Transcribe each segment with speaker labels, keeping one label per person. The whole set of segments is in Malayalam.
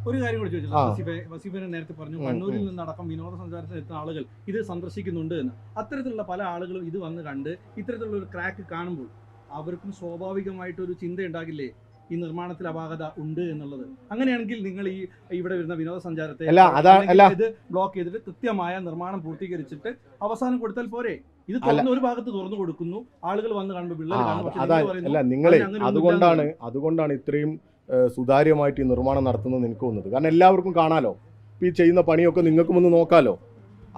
Speaker 1: ഒരു കാര്യം കൂടി ചോദിച്ചു, വസീഫിനെ നേരത്തെ പറഞ്ഞു കണ്ണൂരിൽ നിന്നടക്കം വിനോദസഞ്ചാരത്തിന് എത്തുന്ന ആളുകൾ ഇത് സന്ദർശിക്കുന്നുണ്ട് എന്ന്. അത്തരത്തിലുള്ള പല ആളുകളും ഇത് വന്ന് കണ്ട് ഇത്തരത്തിലുള്ള ഒരു ക്രാക്ക് കാണുമ്പോൾ അവർക്കും സ്വാഭാവികമായിട്ടൊരു ചിന്ത ഉണ്ടാകില്ലേ ഈ നിർമ്മാണത്തിൽ അപാകത ഉണ്ട് എന്നുള്ളത്? അങ്ങനെയാണെങ്കിൽ നിങ്ങൾ ഈ ഇവിടെ വരുന്ന വിനോദസഞ്ചാരത്തെ ഇത് ബ്ലോക്ക് ചെയ്തിട്ട് കൃത്യമായ നിർമ്മാണം പൂർത്തീകരിച്ചിട്ട് അവസാനം കൊടുത്താൽ പോരെ? ഇത് തുറന്ന് ഒരു ഭാഗത്ത് തുറന്നു കൊടുക്കുന്നു, ആളുകൾ വന്ന് കാണുമ്പോൾ
Speaker 2: അതുകൊണ്ടാണ് ഇത്രയും സുതാര്യമായിട്ട് ഈ നിർമ്മാണം നടത്തുന്നത് എനിക്ക് തോന്നുന്നത്. കാരണം എല്ലാവർക്കും കാണാലോ, ഈ ചെയ്യുന്ന പണിയൊക്കെ നിങ്ങൾക്കും ഒന്ന് നോക്കാലോ.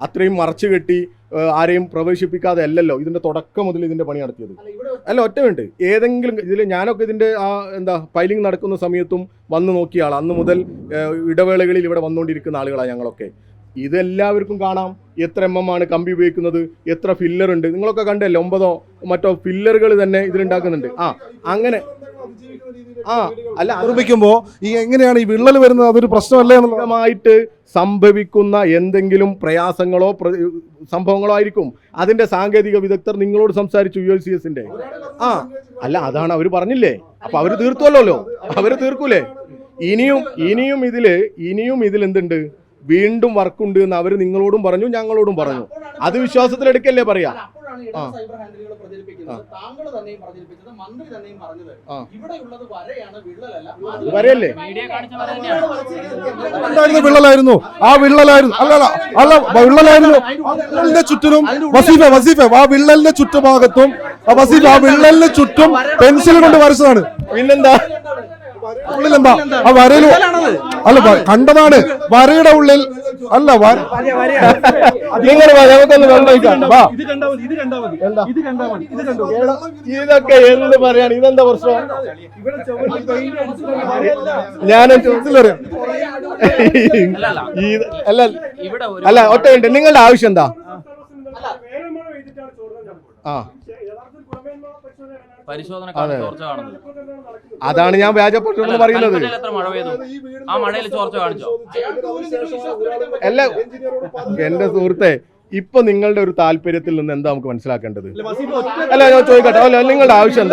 Speaker 2: അത്രയും മറച്ചു കെട്ടി ആരെയും പ്രവേശിപ്പിക്കാതെ അല്ലല്ലോ ഇതിന്റെ തുടക്കം മുതൽ ഇതിന്റെ പണി നടത്തിയത്. അല്ല, ഒറ്റ മിനിറ്റ്, ഏതെങ്കിലും ഇതിൽ ഞാനൊക്കെ ഇതിന്റെ ഫയലിംഗ് നടക്കുന്ന സമയത്തും വന്ന് നോക്കിയ ആൾ, അന്ന് മുതൽ ഇടവേളകളിൽ ഇവിടെ വന്നുകൊണ്ടിരിക്കുന്ന ആളുകളാണ് ഞങ്ങളൊക്കെ. ഇതെല്ലാവർക്കും കാണാം. എത്ര MM ആണ് കമ്പി ഉപയോഗിക്കുന്നത്, എത്ര ഫില്ലർ ഉണ്ട്, നിങ്ങളൊക്കെ കണ്ടല്ലേ, 9 മറ്റോ ഫില്ലറുകൾ തന്നെ ഇതിലുണ്ടാക്കുന്നുണ്ട്. അങ്ങനെ
Speaker 3: അല്ല നിർമ്മിക്കുമ്പോ ഈ എങ്ങനെയാണ് ഈ വിള്ളൽ വരുന്നത്? അതൊരു പ്രശ്നമല്ലേ?
Speaker 2: എന്നുള്ളതായിട്ട് സംഭവിക്കുന്ന എന്തെങ്കിലും പ്രയാസങ്ങളോ സംഭവങ്ങളോ ആയിരിക്കും. അതിന്റെ സാങ്കേതിക വിദഗ്ധർ നിങ്ങളോട് സംസാരിച്ചു, ULCSന്റെ. അല്ല, അതാണ് അവർ പറഞ്ഞില്ലേ, അപ്പൊ അവര് തീർത്തുവല്ലോ, അവര് തീർക്കൂലേ? ഇനിയും ഇതിൽ എന്തുണ്ട്, വീണ്ടും വർക്കുണ്ട് എന്ന് അവർ നിങ്ങളോടും പറഞ്ഞു, ഞങ്ങളോടും പറഞ്ഞു. അത് വിശ്വാസത്തിലെടുക്കല്ലേ പറയാ. വരയല്ലേ?
Speaker 3: വിള്ളലായിരുന്നു, ആ വിള്ളലായിരുന്നു. അല്ല വിള്ളലായിരുന്നു. വിള്ളലിന്റെ ചുറ്റിനും വസീഫ ആ വിള്ളലിന്റെ ചുറ്റുഭാഗത്തും വസീഫ ആ വിള്ളലിന്റെ ചുറ്റും പെൻസിൽ കൊണ്ട് വരച്ചതാണ്.
Speaker 2: പിന്നെന്താ
Speaker 3: ഉള്ളിലെന്താ ആ വരയിലും അല്ല കണ്ടതാണ്, വരയുടെ ഉള്ളിൽ അല്ല.
Speaker 2: ഇതൊക്കെ എന്ത് പറയാണ്? ഇതെന്താ പ്രശ്നം? ഞാനും ചോദിച്ചില്ലറിയാം. അല്ല, ഒറ്റ നിങ്ങളുടെ ആവശ്യം എന്താ? അതാണ് ഞാൻ വ്യാജപ്പെട്ടു പറയുന്നത്. അല്ല എന്റെ സുഹൃത്തെ, ഇപ്പൊ നിങ്ങളുടെ ഒരു താല്പര്യത്തിൽ നിന്ന് എന്താ നമുക്ക് മനസ്സിലാക്കേണ്ടത്? അല്ല, ഞാൻ ചോദിക്കട്ടെ, അല്ല നിങ്ങളുടെ ആവശ്യം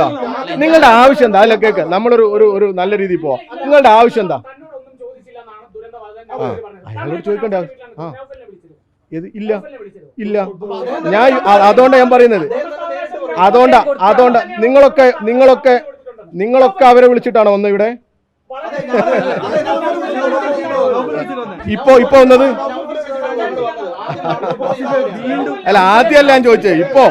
Speaker 2: എന്താ? അല്ല കേക്ക്, നമ്മളൊരു ഒരു നല്ല രീതിയിൽ പോവാം. നിങ്ങളുടെ ആവശ്യം എന്താ? അയാളോട് ചോദിക്കണ്ട. ഇല്ല ഞാൻ അതുകൊണ്ടാണ് ഞാൻ പറയുന്നത്. അതുകൊണ്ടാ നിങ്ങളൊക്കെ അവരെ വിളിച്ചിട്ടാണോ വന്നത് ഇവിടെ? ഇപ്പൊ വന്നത്? അല്ല, ആദ്യമല്ല ഞാൻ ചോദിച്ചേ, ഇപ്പോ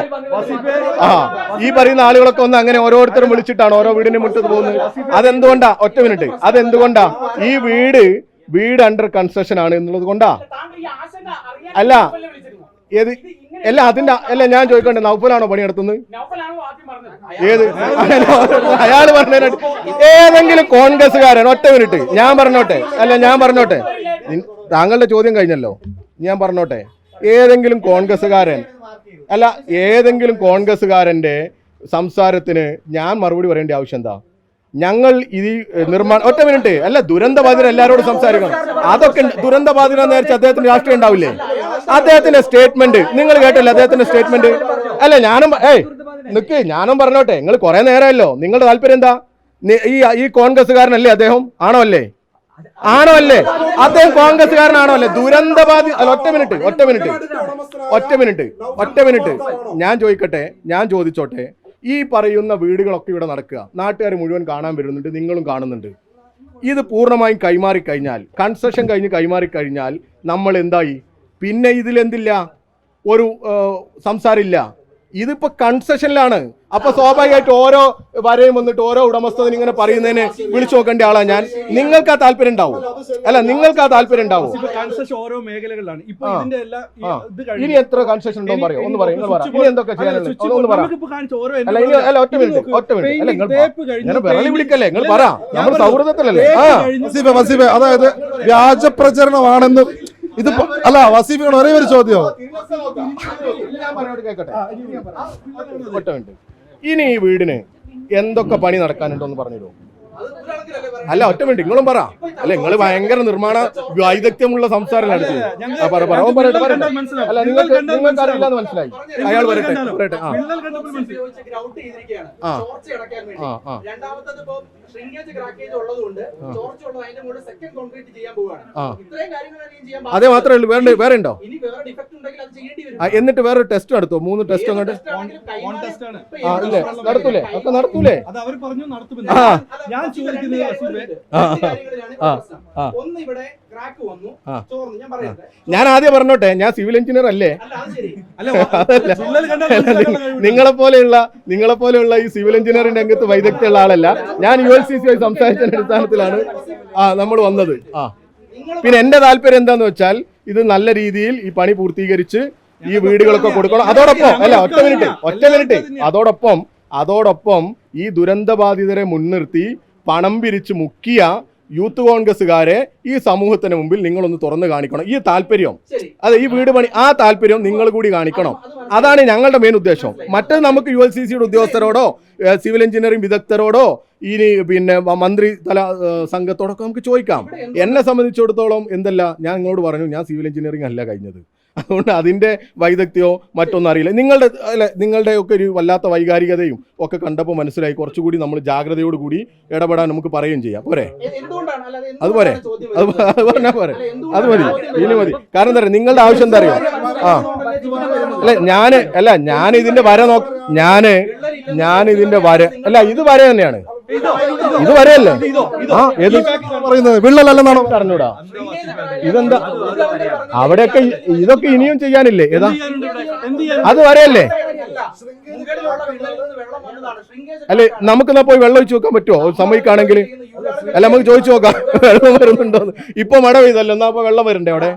Speaker 2: ഈ പറയുന്ന ആളുകളൊക്കെ ഒന്ന് അങ്ങനെ ഓരോരുത്തരും വിളിച്ചിട്ടാണ് ഓരോ വീടിന്റെ മുറ്റത്ത് പോകുന്നത്. അതെന്തുകൊണ്ടാ? ഒറ്റ മിനിറ്റ്, അതെന്തുകൊണ്ടാ? ഈ വീട് അണ്ടർ കൺസ്ട്രക്ഷൻ ആണ് എന്നുള്ളത് കൊണ്ടാ? അല്ല ഞാൻ ചോദിക്കണ്ടേ, നൗഫലാണോ പണി നടത്തുന്നത്? ഏത് അയാൾ പറഞ്ഞ ഏതെങ്കിലും കോൺഗ്രസ്സുകാരൻ? ഒറ്റ മിനിറ്റ്, ഞാൻ പറഞ്ഞോട്ടെ. താങ്കളുടെ ചോദ്യം കഴിഞ്ഞല്ലോ, ഞാൻ പറഞ്ഞോട്ടെ. ഏതെങ്കിലും കോൺഗ്രസ്സുകാരന്റെ സംസാരത്തിന് ഞാൻ മറുപടി പറയേണ്ട ആവശ്യം എന്താ? ഞങ്ങൾ ഇത് നിർമ്മാണം, ഒറ്റ മിനിറ്റ്, അല്ല ദുരന്തബാധിതർ എല്ലാവരോടും സംസാരിക്കണം. അതൊക്കെ ദുരന്തബാധിത നേരിച്ച് അദ്ദേഹത്തിന് രാഷ്ട്രീയം ഉണ്ടാവില്ലേ? അദ്ദേഹത്തിന്റെ സ്റ്റേറ്റ്മെന്റ് നിങ്ങൾ കേട്ടല്ലേ? അദ്ദേഹത്തിന്റെ സ്റ്റേറ്റ്മെന്റ് അല്ല, ഞാനും പറഞ്ഞോട്ടെ. നിങ്ങൾ കുറെ നേരമല്ലോ, നിങ്ങളുടെ താല്പര്യം എന്താ? ഈ കോൺഗ്രസ്സുകാരനല്ലേ അദ്ദേഹം? ആണോ അല്ലേ? അദ്ദേഹം കോൺഗ്രസ്സുകാരനാണോ അല്ലേ? ദുരന്തബാധിത ഒറ്റ മിനിറ്റ് ഞാൻ ചോദിച്ചോട്ടെ. ഈ പറയുന്ന വീടുകളൊക്കെ ഇവിടെ നടക്കുക, നാട്ടുകാർ മുഴുവൻ കാണാൻ വരുന്നുണ്ട്, നിങ്ങളും കാണുന്നുണ്ട്. ഇത് പൂർണ്ണമായും കൈമാറിക്കഴിഞ്ഞാൽ, കൺസ്ട്രക്ഷൻ കഴിഞ്ഞ് കൈമാറിക്കഴിഞ്ഞാൽ നമ്മൾ എന്തായി? പിന്നെ ഇതിലെന്തില്ല, ഒരു സംസാരമില്ല. ഇതിപ്പോ കൺസെഷനിലാണ്. അപ്പൊ സ്വാഭാവികമായിട്ട് ഓരോ വരെയും വന്നിട്ട് ഓരോ ഉടമസ്ഥനും ഇങ്ങനെ പറയുന്നതിന് വിളിച്ചു നോക്കേണ്ട ആളാ ഞാൻ. നിങ്ങൾക്ക് ആ താല്പര്യം ഉണ്ടാവും?
Speaker 1: ഓരോ മേഖലകളിലാണ്.
Speaker 2: ഇനി എത്ര കൺസെഷൻ ഉണ്ടോ പറയോ? ഒന്ന് പറയും. ഇനി എന്തൊക്കെ ചെയ്യാനുള്ളത്? വിളിക്കല്ലേ, നിങ്ങൾ പറ. നമ്മൾ സൗഹൃദത്തിലല്ലേ?
Speaker 3: അതായത് വ്യാജ പ്രചരണമാണെന്ന് ഇത് അല്ല. വസീഫിനോട് ഒരേ ഒരു ചോദ്യം.
Speaker 2: ഇനി ഈ വീടിന് എന്തൊക്കെ പണി നടക്കാനുണ്ടോ എന്ന് പറഞ്ഞുതരോ? അല്ല ഒറ്റ മിനിറ്റ് നിങ്ങളും പറ. അല്ല നിങ്ങൾ ഭയങ്കര നിർമ്മാണ വൈദഗ്ധ്യമുള്ള സംസാരം നടത്തി. അല്ല നിങ്ങൾക്ക് അറിയില്ലാന്ന് മനസ്സിലായി. അയാൾ പറയട്ടെ. അതേ മാത്രമേ ഉള്ളൂ, വേറെ ഉണ്ടോ? എന്നിട്ട് വേറെ ടെസ്റ്റ് നടത്തുമോ? 3 ടെസ്റ്റ് അങ്ങോട്ട് ഇല്ലേ നടത്തൂലേ? ഒക്കെ നടത്തൂലേ?
Speaker 1: ഞാൻ
Speaker 2: ഞാൻ ആദ്യം പറഞ്ഞോട്ടെ, ഞാൻ സിവിൽ എഞ്ചിനീയർ അല്ലേ? നിങ്ങളെ പോലെയുള്ള ഈ സിവിൽ എഞ്ചിനീയറിംഗ് രംഗത്ത് വൈദഗ്ധ്യമുള്ള ആളല്ല. ഞാൻ ULCC സംസാരിച്ചതിന്റെ അടിസ്ഥാനത്തിലാണ് നമ്മൾ വന്നത്. പിന്നെ എന്റെ താല്പര്യം എന്താന്ന് വെച്ചാൽ ഇത് നല്ല രീതിയിൽ ഈ പണി പൂർത്തീകരിച്ച് ഈ വീടുകളൊക്കെ കൊടുക്കണം. അതോടൊപ്പം അല്ല ഒറ്റ മിനിറ്റ് അതോടൊപ്പം ഈ ദുരന്തബാധിതരെ മുൻനിർത്തി പണം പിരിച്ച് മുക്കിയ യൂത്ത് കോൺഗ്രസ്സുകാരെ ഈ സമൂഹത്തിന് മുമ്പിൽ നിങ്ങളൊന്ന് തുറന്നു കാണിക്കണം. ഈ താല്പര്യം, അതെ ഈ വീട് പണി, ആ താല്പര്യം നിങ്ങൾ കൂടി കാണിക്കണം. അതാണ് ഞങ്ങളുടെ മെയിൻ ഉദ്ദേശം. മറ്റത് നമുക്ക് ULCCയുടെ ഉദ്യോഗസ്ഥരോടോ സിവിൽ എഞ്ചിനീയറിംഗ് വിദഗ്ധരോടോ ഇനി പിന്നെ മന്ത്രി തല സംഘത്തോടൊക്കെ നമുക്ക് ചോദിക്കാം. എന്നെ സംബന്ധിച്ചിടത്തോളം എന്തല്ല, ഞാൻ നിങ്ങളോട് പറഞ്ഞു ഞാൻ സിവിൽ എഞ്ചിനീയറിംഗ് അല്ല കഴിഞ്ഞത്. അതുകൊണ്ട് അതിൻ്റെ വൈദഗ്ധ്യമോ മറ്റൊന്നും അറിയില്ല. നിങ്ങളുടെ ഒക്കെ ഒരു വല്ലാത്ത വൈകാരികതയും ഒക്കെ കണ്ടപ്പോൾ മനസ്സിലായി കുറച്ചുകൂടി നമ്മൾ ജാഗ്രതയോടുകൂടി ഇടപെടാൻ നമുക്ക് പറയുകയും ചെയ്യാം. പോരെ? അതുപോലെ അത് പറഞ്ഞാൽ പോരെ? അത് മതി, ഇനി മതി. കാരണം എന്താ പറയുക, നിങ്ങളുടെ ആവശ്യം എന്താ അറിയോ? ഞാൻ ഇതിന്റെ വര ഞാൻ ഇതിന്റെ വര അല്ല, ഇത് വര തന്നെയാണ്. ഇത് വരെയല്ലേ? ഏത് പറയുന്നത് വിള്ളലല്ലെന്നാണോ പറഞ്ഞൂടാ? ഇതെന്താ അവിടെയൊക്കെ ഇതൊക്കെ ഇനിയും ചെയ്യാനില്ലേ? ഏതാ അത് വരെയല്ലേ? അല്ലെ നമുക്കെന്നാ പോയി വെള്ളം ഒഴിച്ചു നോക്കാൻ പറ്റുമോ സമ്മതിക്കാണെങ്കിൽ? അല്ല നമുക്ക് ചോദിച്ചു നോക്കാം വെള്ളം വരുന്നുണ്ടോന്ന്. ഇപ്പൊ മഴ പെയ്തല്ലോ, എന്നാ അപ്പൊ വെള്ളം വരണ്ടേ അവിടെ?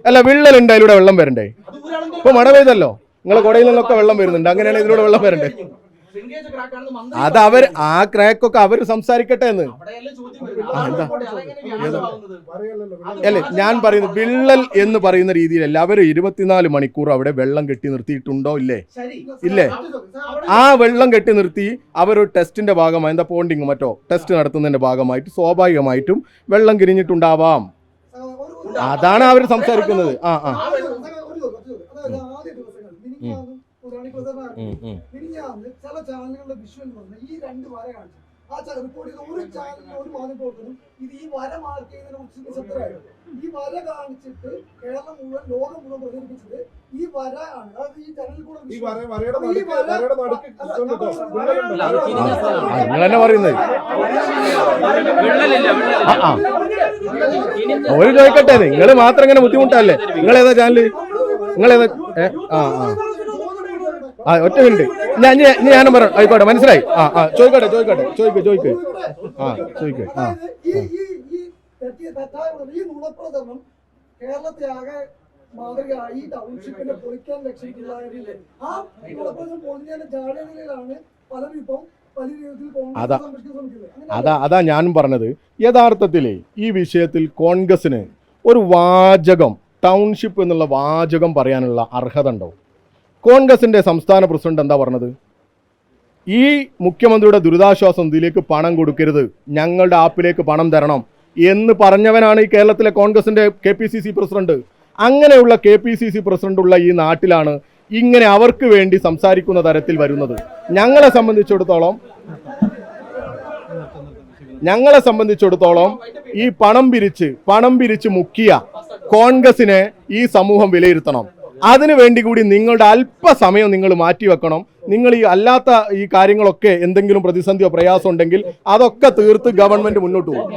Speaker 2: അല്ല വിള്ളലുണ്ട്, അതിലൂടെ വെള്ളം വരണ്ടേ? ഇപ്പൊ മഴ പെയ്തല്ലോ, നിങ്ങളെ കുടയിൽ നിന്നൊക്കെ വെള്ളം വരുന്നുണ്ട്, അങ്ങനെയാണ് ഇതിലൂടെ വെള്ളം വരണ്ടേ? അത് ആ ക്രാക്കൊക്കെ അവര് സംസാരിക്കട്ടെ എന്ന്. അല്ലേ ഞാൻ പറയുന്നത്, വിള്ളൽ എന്ന് പറയുന്ന രീതിയിലല്ല. അവര് 24 മണിക്കൂർ അവിടെ വെള്ളം കെട്ടി നിർത്തിയിട്ടുണ്ടോ? ഇല്ലേ? ആ വെള്ളം കെട്ടി നിർത്തി അവരൊരു ടെസ്റ്റിന്റെ ഭാഗമായി, എന്താ പോണ്ടിങ് മറ്റോ ടെസ്റ്റ് നടത്തുന്നതിന്റെ ഭാഗമായിട്ട് സ്വാഭാവികമായിട്ടും വെള്ളം കിരിഞ്ഞിട്ടുണ്ടാവാം. അതാണ് അവർ സംസാരിക്കുന്നത്.
Speaker 4: ചില ചാനലുകളുടെ വിഷ്വൽ വന്ന് ഈ 2 വര കാണിച്ചു. ആ റിപ്പോർട്ട് ചെയ്ത ഒരു ചാനലിന് ഒരു മാധ്യമപ്രവർത്തനം ഇത് ഈ വര മാർക്ക് ചെയ്യുന്നതിനെ കുറിച്ച് ശ്രദ്ധയായിരുന്നു. ഈ വര കാണിച്ചിട്ട് കേരളം മുഴുവൻ, ലോകം മുഴുവൻ പ്രചരിപ്പിച്ചത് ഈ വര ആണ്. അതായത് ഈ ചാനലിൽ കൂടെ
Speaker 2: നിങ്ങളെന്നെ പറയുന്നത് ഒരു ചോദിക്കട്ടെ, നിങ്ങൾ മാത്രം ഇങ്ങനെ ബുദ്ധിമുട്ടല്ലേ? നിങ്ങളേതാ ചാനല്? നിങ്ങളേതാ? ഒറ്റ മിനിറ്റ്, ഞാനും പറയാം. ആയിക്കോട്ടെ, മനസ്സിലായി. ചോദിക്കട്ടെ.
Speaker 4: കേരളത്തെ ആകെ മാതൃകയായി ഈ ടൗൺഷിപ്പിനെ പൊളിക്കാൻ ലക്ഷ്യമിട്ടില്ല. ആ നുണപ്രചരണം പൊളിഞ്ഞതിന്റെ ജാള്യതയിലാണ് പലരും ഇപ്പം
Speaker 2: അതാ ഞാനും പറഞ്ഞത്. യഥാർത്ഥത്തിൽ ഈ വിഷയത്തിൽ കോൺഗ്രസിന് ഒരു വാചകം, ടൗൺഷിപ്പ് എന്നുള്ള വാചകം പറയാനുള്ള അർഹത ഉണ്ടോ? കോൺഗ്രസിന്റെ സംസ്ഥാന പ്രസിഡന്റ് എന്താ പറഞ്ഞത്? ഈ മുഖ്യമന്ത്രിയുടെ ദുരിതാശ്വാസ നിധിയിലേക്ക് പണം കൊടുക്കരുത്, ഞങ്ങളുടെ ആപ്പിലേക്ക് പണം തരണം എന്ന് പറഞ്ഞവനാണ് ഈ കേരളത്തിലെ കോൺഗ്രസിന്റെ KPCC പ്രസിഡന്റ്. അങ്ങനെയുള്ള KPCC പ്രസിഡന്റ് ഉള്ള ഈ നാട്ടിലാണ് ഇങ്ങനെ അവർക്ക് വേണ്ടി സംസാരിക്കുന്ന തരത്തിൽ വരുന്നത്. ഞങ്ങളെ സംബന്ധിച്ചിടത്തോളം ഈ പണം പിരിച്ച് മുക്കിയ കോൺഗ്രസിനെ ഈ സമൂഹം വിലയിരുത്തണം. അതിനു വേണ്ടി കൂടി നിങ്ങളുടെ അല്പസമയം നിങ്ങൾ മാറ്റിവെക്കണം. നിങ്ങൾ ഈ അല്ലാത്ത ഈ കാര്യങ്ങളൊക്കെ എന്തെങ്കിലും പ്രതിസന്ധിയോ പ്രയാസം ഉണ്ടെങ്കിൽ അതൊക്കെ തീർത്ത് ഗവൺമെന്റ് മുന്നോട്ട് പോകും.